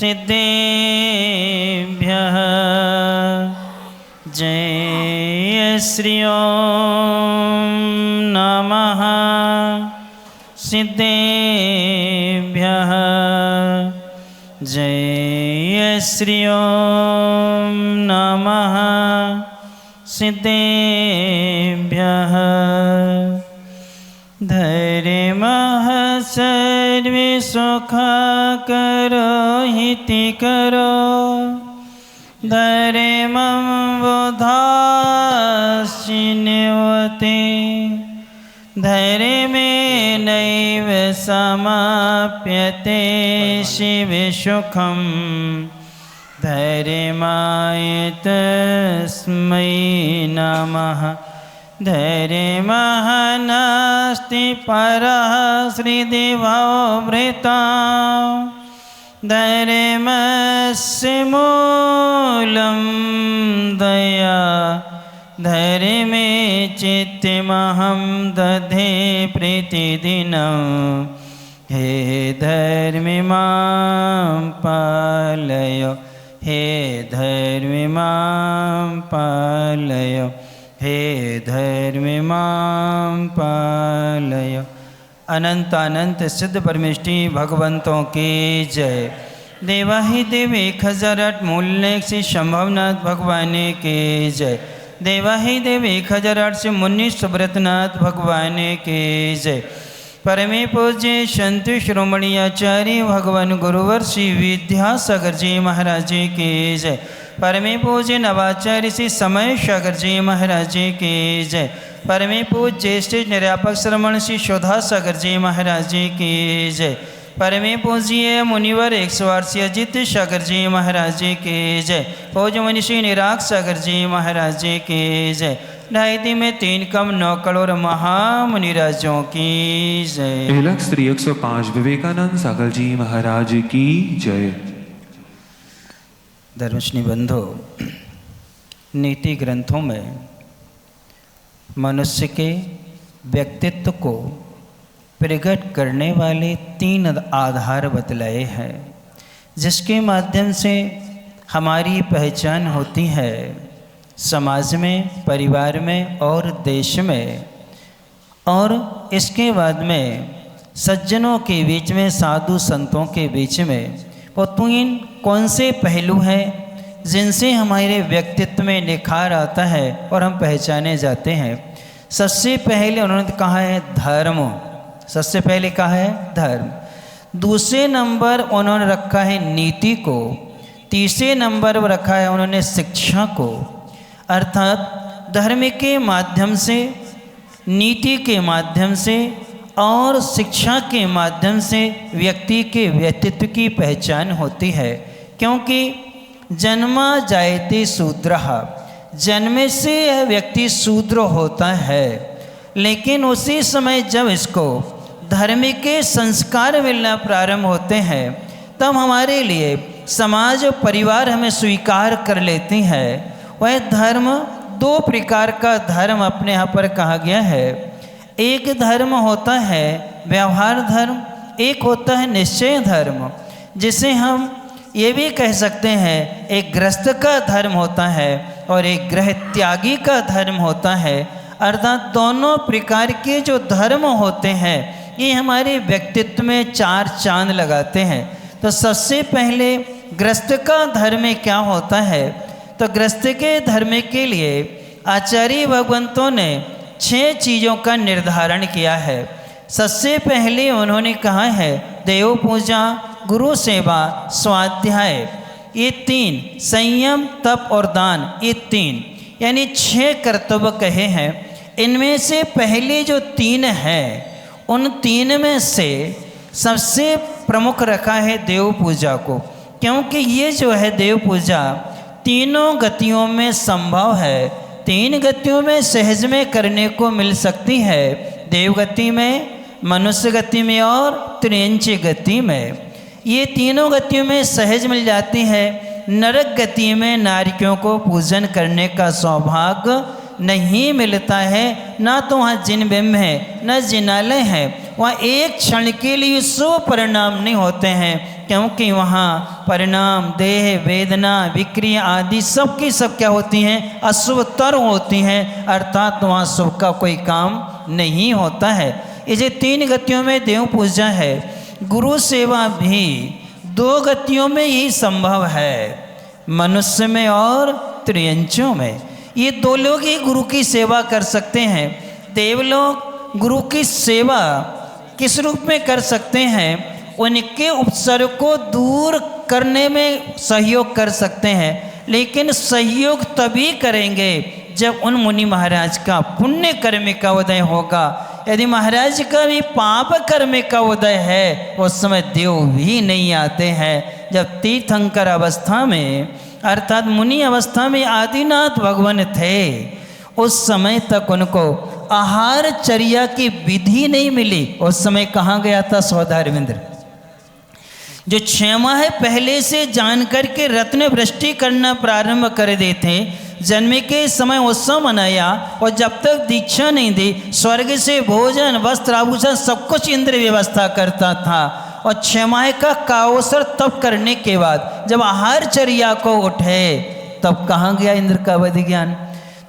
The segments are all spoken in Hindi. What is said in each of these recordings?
सिद्धेभ्यः जय श्री ओम नमः सिद्धेभ्यः जय श्री ओम नमः सिद्धेभ्यः धर्मः सर्वे सुखाकरो हितकरो धर्मं बोधाश्चिन्वते धर्मेणैव समाप्यते शिवसुखं धर्माय तस्मै नमः धर्मः नास्ति परः श्रीदेवोऽमृता धर्मस्य मूलं दया धर्मे चित्तमहं दधे प्रतिदिनं हे धर्मी मां पालय हे धर्मी मां पालय हे धर्मी मां पालय। अनंत अनंत सिद्ध परमेष्टि भगवंतों की जय। देवाहि देव 1008 मूल्य से संभवनाथ भगवान की जय। देवाहि देव 1008 से मुनि सुब्रतनाथ भगवान की जय। परमे पूज्य संत शिरोमणि आचार्य भगवान गुरुवर श्री विद्यासागर जी महाराज जी की जय। परमे पूज्य नवाचार्य श्री समय सागर जी महाराज जी की जय। परमे पूज्य ज्येष्ठ निरापक श्रमण श्री शोधा सागर जी महाराज जी की जय। परमे पूज्य मुनिवर 108 अजित सागर जी महाराज जी की जय। पूज्य मुनि श्री निराग सागर जी महाराज जी की जय। 2.5 में 3 कम 9 करोड़ महामुनिराजों की जय। 1,105 विवेकानंद सागर जी महाराज की जय। धर्मश्री बंधो, नीति ग्रंथों में मनुष्य के व्यक्तित्व को प्रकट करने वाले 3 आधार बतलाए हैं, जिसके माध्यम से हमारी पहचान होती है समाज में, परिवार में और देश में। और इसके बाद में सज्जनों के बीच में, साधु संतों के बीच में वो 3 कौन से पहलू हैं जिनसे हमारे व्यक्तित्व में निखार आता है और हम पहचाने जाते हैं। सबसे पहले उन्होंने कहा है धर्म। सबसे पहले कहा है धर्म। दूसरे नंबर उन्होंने रखा है नीति को। तीसरे नंबर पर रखा है उन्होंने शिक्षा को। अर्थात धर्म के माध्यम से, नीति के माध्यम से और शिक्षा के माध्यम से व्यक्ति के व्यक्तित्व की पहचान होती है। क्योंकि जन्मा जायते शूद्रः, जन्मे से यह व्यक्ति शूद्र होता है, लेकिन उसी समय जब इसको धर्म के संस्कार मिलना प्रारंभ होते हैं तब हमारे लिए समाज और परिवार हमें स्वीकार कर लेती है। वह धर्म 2 प्रकार का धर्म अपने यहाँ पर कहा गया है। एक धर्म होता है व्यवहार धर्म, एक होता है निश्चय धर्म, जिसे हम ये भी कह सकते हैं एक गृहस्थ का धर्म होता है और एक गृह त्यागी का धर्म होता है। अर्थात दोनों प्रकार के जो धर्म होते हैं ये हमारे व्यक्तित्व में 4 चांद लगाते हैं। तो सबसे पहले गृहस्थ का धर्म क्या होता है? तो गृहस्थ के धर्म के लिए आचार्य भगवंतों ने 6 चीज़ों का निर्धारण किया है। सबसे पहले उन्होंने कहा है देव पूजा, गुरु सेवा, स्वाध्याय, ये 3, संयम, तप और दान, ये 3 यानी 6 कर्तव्य कहे हैं। इनमें से पहले जो 3 हैं उन 3 में से सबसे प्रमुख रखा है देव पूजा को, क्योंकि ये जो है देव पूजा तीनों गतियों में संभव है। 3 गतियों में सहज में करने को मिल सकती है, देव गति में, मनुष्य गति में और त्रियंच गति में। ये तीनों गतियों में सहज मिल जाती है। नरक गति में नारियों को पूजन करने का सौभाग्य नहीं मिलता है, ना तो वहाँ जिन बिंब है न जिनालय है। वहाँ एक क्षण के लिए शुभ परिणाम नहीं होते हैं, क्योंकि वहाँ परिणाम देह वेदना विक्रिया आदि सब की सब क्या होती हैं, अशुभतर होती हैं, अर्थात वहाँ शुभ का कोई काम नहीं होता है। ये 3 गतियों में देव पूजा है। गुरु सेवा भी 2 गतियों में ही संभव है, मनुष्य में और त्रियंचों में। ये 2 लोग ही गुरु की सेवा कर सकते हैं। देवलोग गुरु की सेवा किस रूप में कर सकते हैं, उनके उपसर्ग को दूर करने में सहयोग कर सकते हैं, लेकिन सहयोग तभी करेंगे जब उन मुनि महाराज का पुण्य कर्म का उदय होगा। यदि महाराज का भी पाप कर्म का उदय है, उस समय देव भी नहीं आते हैं। जब तीर्थंकर अवस्था में अर्थात मुनि अवस्था में आदिनाथ भगवान थे, उस समय तक उनको आहार चर्या की विधि नहीं मिली। उस समय कहाँ गया था सौदारविंद्र? जो 6 माह पहले से जानकर के रत्न वृष्टि करना प्रारंभ कर देते, जन्म के समय उत्सव मनाया और जब तक दीक्षा नहीं दी, स्वर्ग से भोजन वस्त्र आभूषण सब कुछ इंद्र व्यवस्था करता था। और 6 माह का कावसर तप करने के बाद जब आहार चर्या को उठे, तब कहाँ गया इंद्र का वध ज्ञान?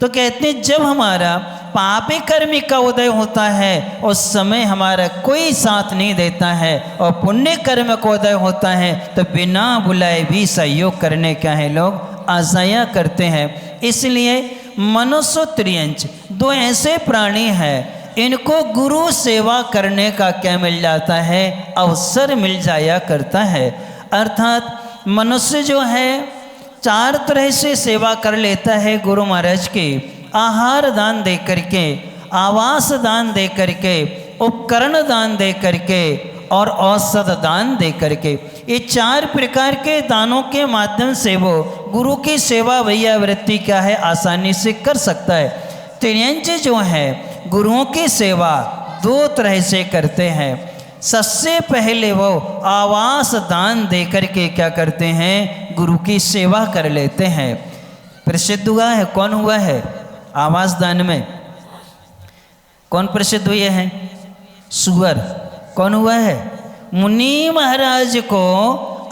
तो कहते हैं जब हमारा पापी कर्म का उदय होता है, उस समय हमारा कोई साथ नहीं देता है, और पुण्य कर्म का उदय होता है तो बिना बुलाए भी सहयोग करने क्या है लोग आशया करते हैं। इसलिए मनुष्य त्रियंच 2 ऐसे प्राणी हैं, इनको गुरु सेवा करने का क्या मिल जाता है, अवसर मिल जाया करता है। अर्थात मनुष्य जो है 4 तरह से सेवा कर लेता है गुरु महाराज की। आहार दान दे करके, आवास दान दे करके, उपकरण दान दे करके और औषध दान दे करके। ये 4 प्रकार के दानों के माध्यम से वो गुरु की सेवा भैया वृत्ति क्या है आसानी से कर सकता है। त्रियंच जो है गुरुओं की सेवा 2 तरह से करते हैं। सबसे पहले वो आवास दान दे करके क्या करते हैं, गुरु की सेवा कर लेते हैं। प्रसिद्ध हुआ है, कौन हुआ है आवास दान में? कौन प्रसिद्ध हुए हैं? सुअर। कौन हुआ है? मुनि महाराज को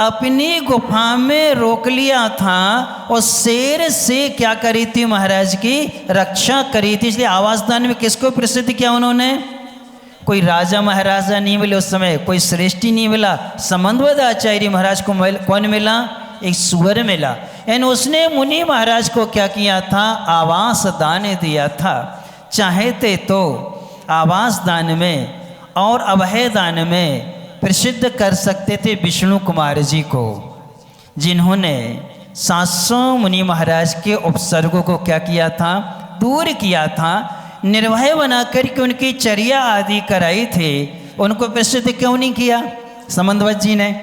अपनी गुफा में रोक लिया था और शेर से क्या करी थी, महाराज की रक्षा करी थी। इसलिए आवास दान में किसको प्रसिद्ध किया उन्होंने? कोई राजा महाराजा नहीं मिले उस समय, कोई श्रेष्ठी नहीं मिला, संबंधवद आचार्य महाराज को कौन मिला? एक सुअर मिला। यानी उसने मुनि महाराज को क्या किया था, आवास दान दिया था। चाहते तो आवास दान में और अभय दान में प्रसिद्ध कर सकते थे विष्णु कुमार जी को, जिन्होंने 700 मुनि महाराज के उपसर्गों को क्या किया था, दूर किया था। निर्भय बनाकर के उनकी चर्या आदि कराई थे। उनको प्रसिद्ध क्यों नहीं किया संबंधवत जी ने?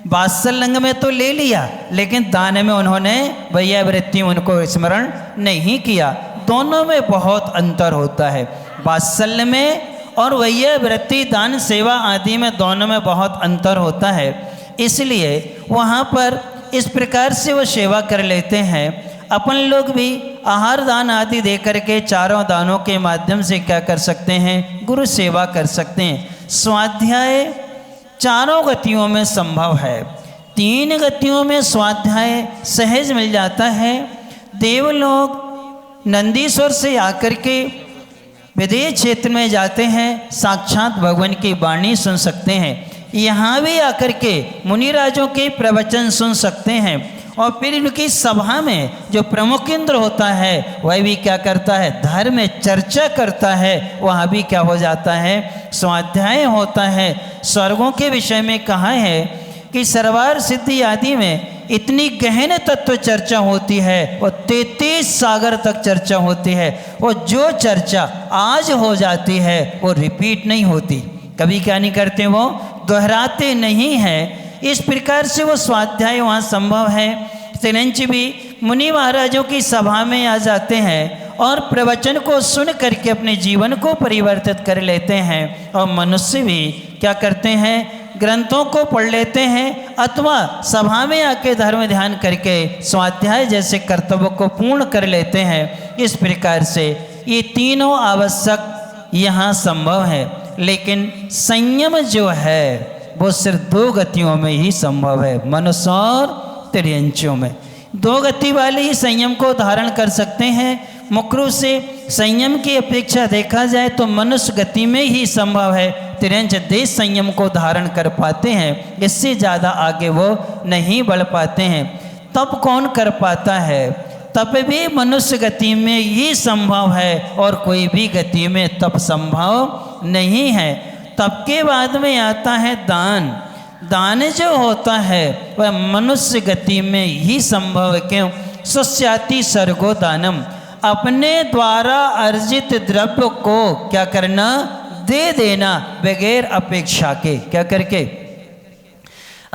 वात्सल्य में तो ले लिया, लेकिन दान में उन्होंने भैया वृत्ति उनको स्मरण नहीं किया। दोनों में बहुत अंतर होता है, वात्सल्य में और भैया वृत्ति दान सेवा आदि में दोनों में बहुत अंतर होता है। इसलिए वहाँ पर इस प्रकार से वो सेवा कर लेते हैं। अपन लोग भी आहार दान आदि दे करके 4 दानों के माध्यम से क्या कर सकते हैं, गुरु सेवा कर सकते हैं। स्वाध्याय 4 गतियों में संभव है। 3 गतियों में स्वाध्याय सहज मिल जाता है। देव लोग नंदीश्वर से आकर के विदेश क्षेत्र में जाते हैं, साक्षात भगवान की वाणी सुन सकते हैं। यहाँ भी आकर के मुनिराजों के प्रवचन सुन सकते हैं। और फिर उनकी सभा में जो प्रमुख इंद्र होता है वह भी क्या करता है, धर्म में चर्चा करता है। वहाँ भी क्या हो जाता है, स्वाध्याय होता है। स्वर्गों के विषय में कहा है कि सर्वार सिद्धि आदि में इतनी गहन तत्व चर्चा होती है, वो 33 सागर तक चर्चा होती है। वो जो चर्चा आज हो जाती है वो रिपीट नहीं होती, कभी क्या नहीं करते, वो दोहराते नहीं हैं। इस प्रकार से वो स्वाध्याय वहाँ संभव है। तिरंच भी मुनि महाराजों की सभा में आ जाते हैं और प्रवचन को सुन करके अपने जीवन को परिवर्तित कर लेते हैं। और मनुष्य भी क्या करते हैं, ग्रंथों को पढ़ लेते हैं अथवा सभा में आके धर्म ध्यान करके स्वाध्याय जैसे कर्तव्य को पूर्ण कर लेते हैं। इस प्रकार से ये तीनों आवश्यक यहाँ संभव है। लेकिन संयम जो है वो सिर्फ 2 गतियों में ही संभव है, मनुष्य और तिर्यंचों में। 2 गति वाले ही संयम को धारण कर सकते हैं। मुख्य रूप से संयम की अपेक्षा देखा जाए तो मनुष्य गति में ही संभव है, तिर्यंच देश संयम को धारण कर पाते हैं, इससे ज़्यादा आगे वो नहीं बढ़ पाते हैं। तब कौन कर पाता है? तप भी मनुष्य गति में ही संभव है और कोई भी गति में तप संभव नहीं है। तप के बाद में आता है दान। दान जो होता है वह मनुष्य गति में ही संभव है। क्यों? सुस्याति सर्गो दानम, अपने द्वारा अर्जित द्रव्य को क्या करना? दे देना, बगैर अपेक्षा के। क्या करके?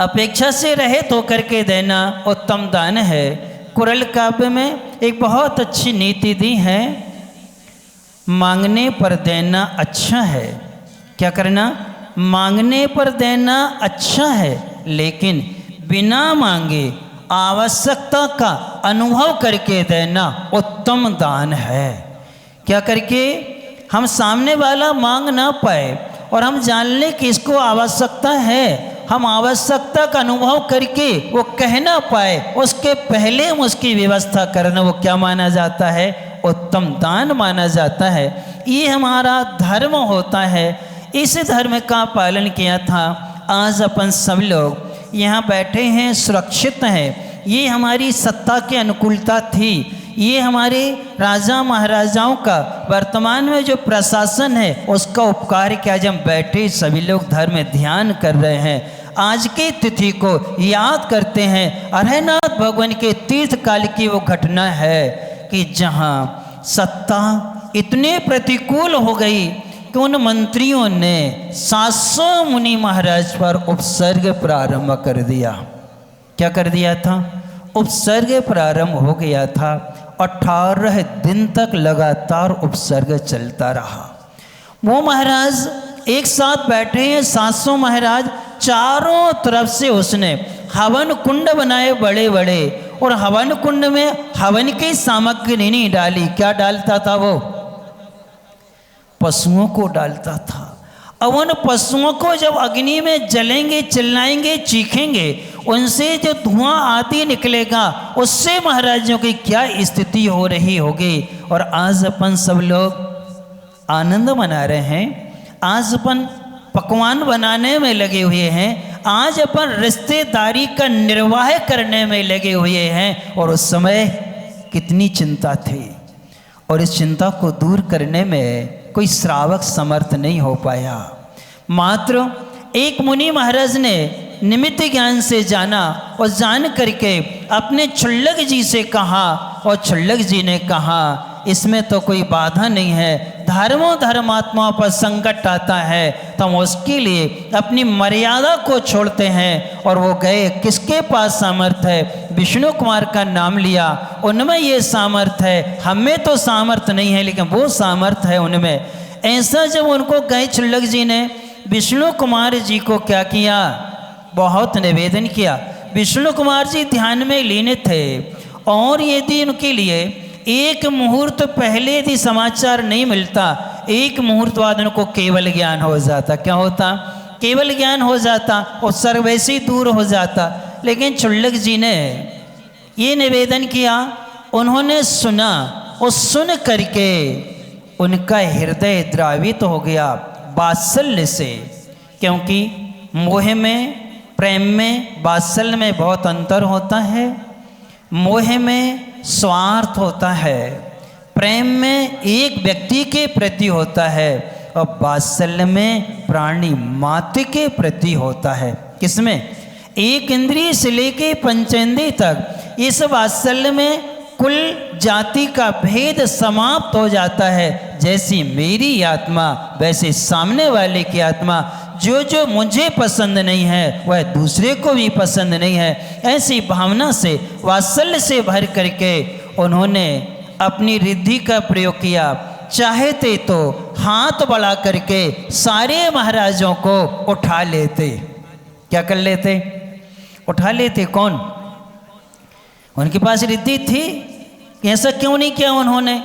अपेक्षा से रहित होकर के देना उत्तम दान है। कुरल काव्य में एक बहुत अच्छी नीति दी है, मांगने पर देना अच्छा है। क्या करना? मांगने पर देना अच्छा है, लेकिन बिना मांगे आवश्यकता का अनुभव करके देना उत्तम दान है। क्या करके? हम सामने वाला मांग ना पाए और हम जान लें कि इसको आवश्यकता है, हम आवश्यकता का अनुभव करके वो कह ना पाए, उसके पहले हम उसकी व्यवस्था करना, वो क्या माना जाता है? उत्तम दान माना जाता है। ये हमारा धर्म होता है। इस धर्म का पालन किया था। आज अपन सब लोग यहाँ बैठे हैं, सुरक्षित हैं। ये हमारी सत्ता की अनुकूलता थी। ये हमारे राजा महाराजाओं का वर्तमान में जो प्रशासन है उसका उपकार किया। जब हम बैठे सभी लोग धर्म में ध्यान कर रहे हैं, आज की तिथि को याद करते हैं। अरहनाथ भगवान के तीर्थ काल की वो घटना है कि जहाँ सत्ता इतने प्रतिकूल हो गई कि उन मंत्रियों ने 700 मुनि महाराज पर उपसर्ग प्रारंभ कर दिया। क्या कर दिया था? उपसर्ग प्रारंभ हो गया था। 18 दिन तक लगातार उपसर्ग चलता रहा। वो महाराज एक साथ बैठे हैं, 700 महाराज, चारों तरफ से उसने हवन कुंड बनाए बड़े बड़े, और हवन कुंड में हवन की सामग्री नहीं डाली। क्या डालता था वो? पशुओं को डालता था। अब उन पशुओं को जब अग्नि में जलेंगे, चिल्लाएंगे, चीखेंगे, उनसे जो धुआं आदि निकलेगा, उससे महाराजों की क्या स्थिति हो रही होगी। और आज अपन सब लोग आनंद मना रहे हैं, आज अपन पकवान बनाने में लगे हुए हैं, आज अपन रिश्तेदारी का निर्वाह करने में लगे हुए हैं। और उस समय कितनी चिंता थी, और इस चिंता को दूर करने में कोई श्रावक समर्थ नहीं हो पाया। मात्र एक मुनि महाराज ने निमित्त ज्ञान से जाना और जान करके अपने छुल्लक जी से कहा, और छुल्लक जी ने कहा इसमें तो कोई बाधा नहीं है, धर्मों धर्मात्माओं पर संकट आता है तो हम उसके लिए अपनी मर्यादा को छोड़ते हैं। और वो गए। किसके पास सामर्थ्य है? विष्णु कुमार का नाम लिया, उनमें ये सामर्थ्य है, हमें तो सामर्थ्य नहीं है, लेकिन वो सामर्थ्य है उनमें। ऐसा जब उनको गए, छुल्लक जी ने विष्णु कुमार जी को क्या किया? बहुत निवेदन किया। विष्णु कुमार जी ध्यान में लीन थे, और यदि उनके लिए एक मुहूर्त पहले यदि समाचार नहीं मिलता, एक मुहूर्त बाद उनको केवल ज्ञान हो जाता। क्या होता? केवल ज्ञान हो जाता, और सर्व वैसे ही दूर हो जाता। लेकिन छुल्लक जी ने ये निवेदन किया, उन्होंने सुना, और सुन करके उनका हृदय द्रावित हो गया वात्सल्य से। क्योंकि मोह में, प्रेम में, वात्सल्य में बहुत अंतर होता है। मोह में स्वार्थ होता है, प्रेम में एक व्यक्ति के प्रति होता है, और वात्सल्य में प्राणी मात्र के प्रति होता है। किसमें? एक इंद्रिय से लेके पंचेंद्रिय तक। इस वात्सल्य में कुल जाति का भेद समाप्त हो जाता है। जैसी मेरी आत्मा वैसे सामने वाले की आत्मा। जो जो मुझे पसंद नहीं है वह दूसरे को भी पसंद नहीं है। ऐसी भावना से, वात्सल्य से भर करके उन्होंने अपनी रिद्धि का प्रयोग किया। चाहते तो हाथ बढ़ा करके सारे महाराजों को उठा लेते। क्या कर लेते? उठा लेते। कौन? उनके पास रिद्धि थी। ऐसा क्यों नहीं किया उन्होंने?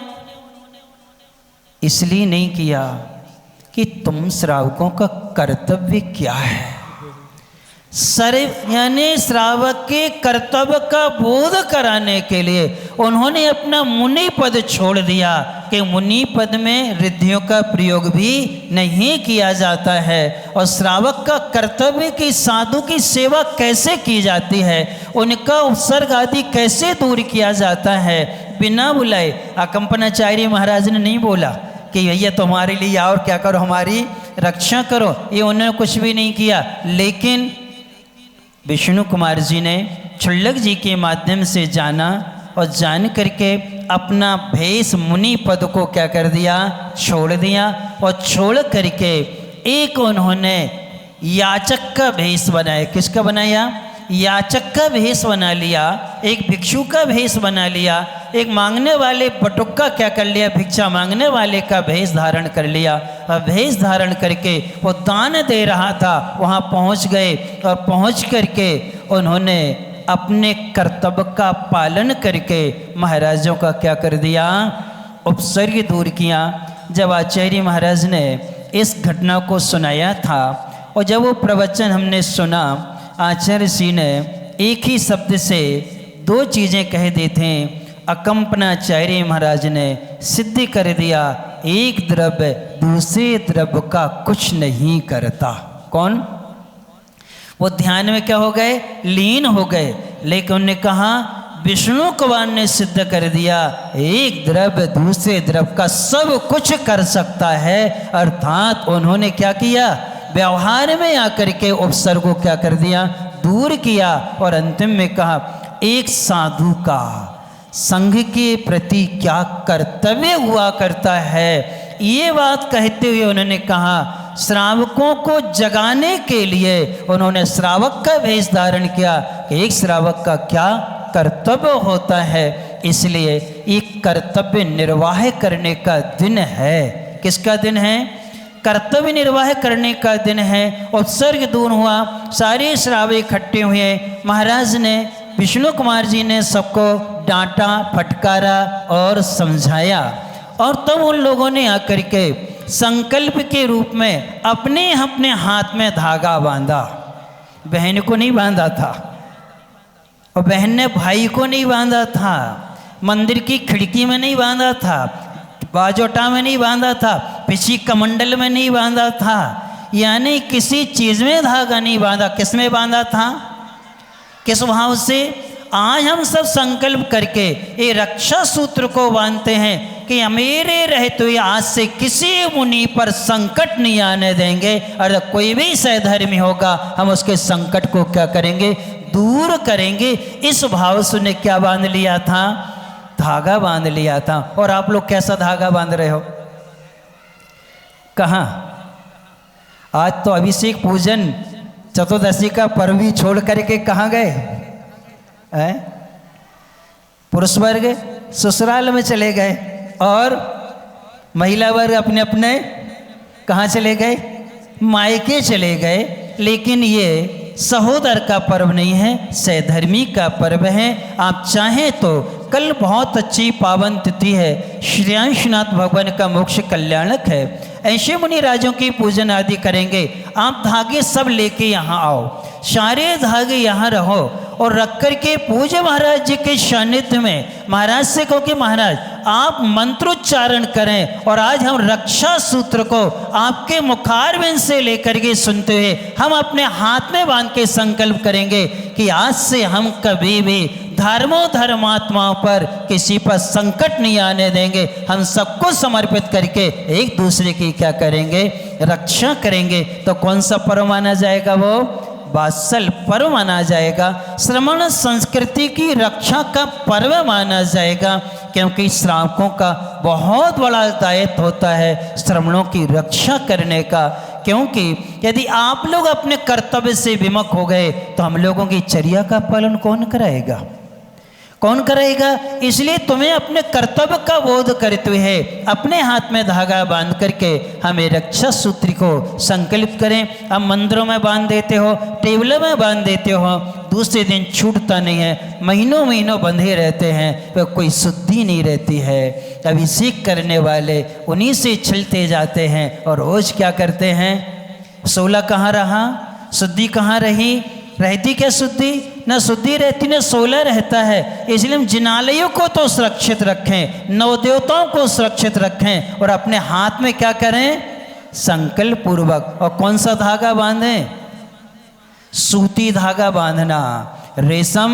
इसलिए नहीं किया कि तुम श्रावकों का कर्तव्य क्या है। यानी श्रावक के कर्तव्य का बोध कराने के लिए उन्होंने अपना मुनि पद छोड़ दिया कि मुनि पद में रिद्धियों का प्रयोग भी नहीं किया जाता है, और श्रावक का कर्तव्य कि साधु की सेवा कैसे की जाती है, उनका उपसर्ग आदि कैसे दूर किया जाता है, बिना बुलाए अकंपनाचार्य महाराज ने नहीं बोला कि भैया तुम्हारे लिए और क्या करो, हमारी रक्षा करो, ये उन्होंने कुछ भी नहीं किया। लेकिन विष्णु कुमार जी ने क्षुल्लक जी के माध्यम से जाना और जान करके अपना भेष मुनि पद को क्या कर दिया, छोड़ दिया, और छोड़ करके एक उन्होंने याचक का भेष बनाया। किसका बनाया? याचक का भेष बना लिया, एक भिक्षु का भेष बना लिया, एक मांगने वाले बटुक का क्या कर लिया, भिक्षा मांगने वाले का भेष धारण कर लिया। और भेष धारण करके वो दान दे रहा था, वहाँ पहुँच गए और पहुँच करके उन्होंने अपने कर्तव्य का पालन करके महाराजों का क्या कर दिया, उपसर्ग दूर किया। जब आचार्य महाराज ने इस घटना को सुनाया था और जब वो प्रवचन हमने सुना, आचार्य जी ने एक ही शब्द से दो चीज़ें कह दी थी। अकंपनाचार्य महाराज ने सिद्ध कर दिया, एक द्रव्य दूसरे द्रव्य का कुछ नहीं करता। कौन? वो ध्यान में क्या हो गए, लीन हो गए। लेकिन उन्होंने कहा विष्णु कुमार ने सिद्ध कर दिया, एक द्रव्य दूसरे द्रव्य का सब कुछ कर सकता है। अर्थात उन्होंने क्या किया, व्यवहार में आकर के उपसर्ग को क्या कर दिया, दूर किया। और अंतिम में कहा एक साधु का संघ के प्रति क्या कर्तव्य हुआ करता है, ये बात कहते हुए उन्होंने कहा श्रावकों को जगाने के लिए उन्होंने श्रावक का वेश धारण किया कि एक श्रावक का क्या कर्तव्य होता है। इसलिए एक कर्तव्य निर्वाह करने का दिन है। किसका दिन है? कर्तव्य निर्वाह करने का दिन है। उत्सर्ग दूर हुआ, सारे श्रावक इकट्ठे हुए। महाराज ने, विष्णु कुमार जी ने सबको डांटा, फटकारा और समझाया। और तब उन लोगों ने आकर के संकल्प के रूप में अपने अपने हाथ में धागा बांधा। बहन को नहीं बांधा था और बहन ने भाई को नहीं बांधा था, मंदिर की खिड़की में नहीं बांधा था, बाजोटा में नहीं बांधा था, पिछी कमंडल में नहीं बांधा था, यानी किसी चीज़ में धागा नहीं बांधा। किस में बांधा था? किस भाव से? आज हम सब संकल्प करके ये रक्षा सूत्र को बांधते हैं कि मेरे रहते हुए आज से किसी मुनि पर संकट नहीं आने देंगे, और कोई भी सहधर्मी होगा हम उसके संकट को क्या करेंगे, दूर करेंगे। इस भाव से उन्हें क्या बांध लिया था? धागा बांध लिया था। और आप लोग कैसा धागा बांध रहे हो? कहाँ? आज तो अभिषेक पूजन चतुर्दशी का पर्व भी छोड़ करके कहाँ गए? पुरुष वर्ग ससुराल में चले गए और महिला वर्ग अपने अपने कहाँ चले गए? मायके चले गए। लेकिन ये सहोदर का पर्व नहीं है, सहधर्मी का पर्व है। आप चाहें तो कल बहुत अच्छी पावन तिथि है, श्रेयांशनाथ भगवान का मोक्ष कल्याणक है। ऐसे मुनि राजों की पूजन आदि करेंगे। आप धागे सब लेके यहाँ आओ, सारे धागे यहाँ रहो और रख कर के पूज्य महाराज जी के सानिध्य में महाराज से कहो कि महाराज आप मंत्रोच्चारण करें, और आज हम रक्षा सूत्र को आपके मुखारविंद से लेकर के सुनते हुए हम अपने हाथ में बांध के संकल्प करेंगे कि आज से हम कभी भी धर्मात्माओं पर किसी पर संकट नहीं आने देंगे। हम सबको समर्पित करके एक दूसरे की क्या करेंगे? रक्षा करेंगे। तो कौन सा पर्व माना जाएगा? वो वात्सल पर्व माना जाएगा, श्रमण संस्कृति की रक्षा का पर्व माना जाएगा। क्योंकि श्रावकों का बहुत बड़ा दायित्व होता है श्रमणों की रक्षा करने का। क्योंकि यदि आप लोग अपने कर्तव्य से विमुख हो गए तो हम लोगों की चर्या का पालन कौन कराएगा? कौन करेगा? इसलिए तुम्हें अपने कर्तव्य का बोध करते हुए अपने हाथ में धागा बांध करके हमें रक्षा सूत्र को संकल्प करें। अब मंदिरों में बांध देते हो, टेबलों में बांध देते हो, दूसरे दिन छूटता नहीं है, महीनों महीनों बंधे रहते हैं, तो कोई शुद्धि नहीं रहती है। अभिषेक करने वाले उन्हीं से छलते जाते हैं और रोज क्या करते हैं? 16 कहाँ रहा, शुद्धि कहाँ रही? रहती क्या शुद्धि? न शुद्धि रहती न 16 रहता है। इसलिए हम जिनालयों को तो सुरक्षित रखें, नवदेवताओं को सुरक्षित रखें और अपने हाथ में क्या करें? संकल्प पूर्वक। और कौन सा धागा बांधें? सूती धागा बांधना, रेशम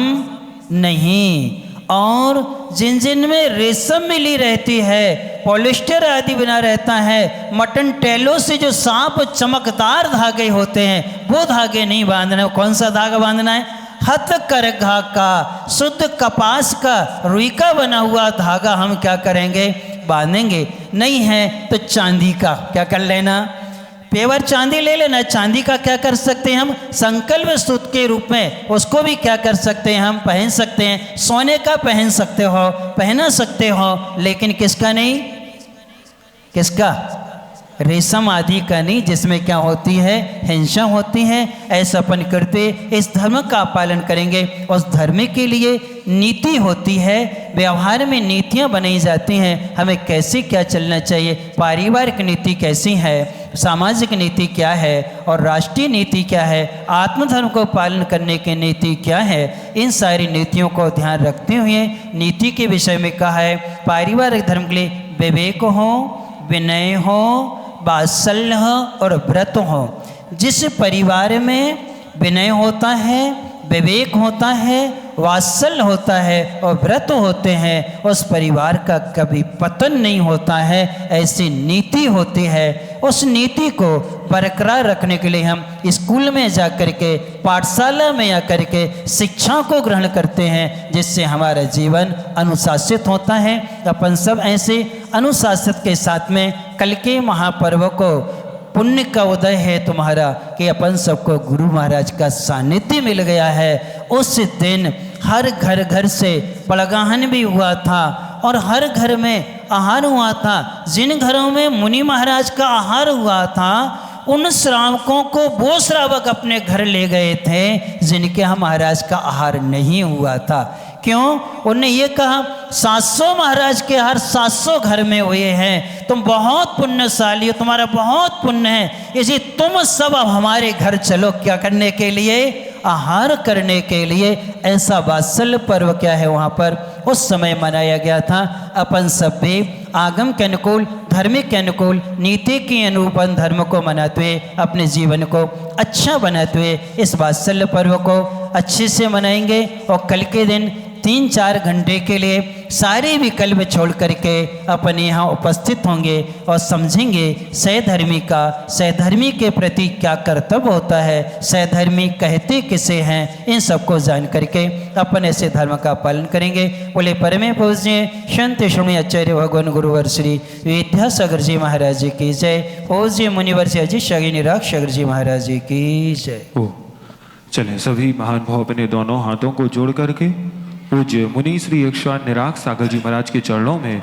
नहीं। और जिन जिन में रेशम मिली रहती है, पॉलिस्टर आदि बना रहता है, मटन टेलों से जो साफ चमकदार धागे होते हैं, वो धागे नहीं बांधना है। कौन सा धागा बांधना है? हथकरघा का, शुद्ध कपास का, रुई का बना हुआ धागा हम क्या करेंगे? बांधेंगे। नहीं है तो चांदी का क्या कर लेना? पेवर चांदी ले लेना। चांदी का क्या कर सकते हैं हम? संकल्प सूत्र के रूप में उसको भी क्या कर सकते हैं? हम पहन सकते हैं। सोने का पहन सकते हो, पहना सकते हो, लेकिन किसका नहीं? किसका? रेशम आदि का नहीं, जिसमें क्या होती है? हिंसा होती है। ऐसा अपन करते इस धर्म का पालन करेंगे। उस धर्म के लिए नीति होती है, व्यवहार में नीतियाँ बनाई जाती हैं। हमें कैसे क्या चलना चाहिए, पारिवारिक नीति कैसी है, सामाजिक नीति क्या है और राष्ट्रीय नीति क्या है, आत्मधर्म को पालन करने की नीति क्या है, इन सारी नीतियों को ध्यान रखते हुए नीति के विषय में कहा है पारिवारिक धर्म के लिए विवेक हो, विनय हो, वात्सल्य हो और व्रत हो। जिस परिवार में विनय होता है, विवेक होता है, वात्सल्य होता है और व्रत होते हैं, उस परिवार का कभी पतन नहीं होता है। ऐसी नीति होती है। उस नीति को बरकरार रखने के लिए हम स्कूल में जा कर के, पाठशाला में जा कर के शिक्षा को ग्रहण करते हैं, जिससे हमारा जीवन अनुशासित होता है। अपन सब ऐसे अनुशासित के साथ में कल के महापर्व को पुण्य का उदय है तुम्हारा कि अपन सबको गुरु महाराज का सानिध्य मिल गया है। उस दिन हर घर घर से पड़गाहन भी हुआ था और हर घर में आहार हुआ था। जिन घरों में मुनि महाराज का आहार हुआ था, उन श्रावकों को वो श्रावक अपने घर ले गए थे जिनके यहाँ महाराज का आहार नहीं हुआ था। क्यों? उन्होंने ये कहा 700 महाराज के आहार 700 घर में हुए हैं, तुम बहुत पुण्यशाली हो, तुम्हारा बहुत पुण्य है, इसी तुम सब अब हमारे घर चलो। क्या करने के लिए? आहार करने के लिए। ऐसा वात्सल्य पर्व क्या है वहाँ पर उस समय मनाया गया था। अपन सब भी आगम के अनुकूल, धर्म के अनुकूल, नीति के अनुरूप धर्म को मनाते हुए अपने जीवन को अच्छा बनाते हुए इस वात्सल्य पर्व को अच्छे से मनाएंगे। और कल के दिन 3-4 घंटे के लिए सारे विकल्प छोड़ करके अपन यहाँ उपस्थित होंगे और समझेंगे सहधर्मी का, सहधर्मी के प्रति क्या कर्तव्य होता है, सहधर्मी कहते किसे हैं, इन सबको जान करके अपन ऐसे धर्म का पालन करेंगे। बोले परमे पूज्य संत श्रोमणी आचार्य भगवान गुरुवर श्री विद्यासागर जी महाराज जी की जय। पूज्य मुनिवर से अजित शागी निराग सागर जी महाराज जी की जय। चलें सभी महानुभाव अपने दोनों हाथों को जोड़ करके पूज्य मुनि श्री यक्षवान निराग सागर जी महाराज के चरणों में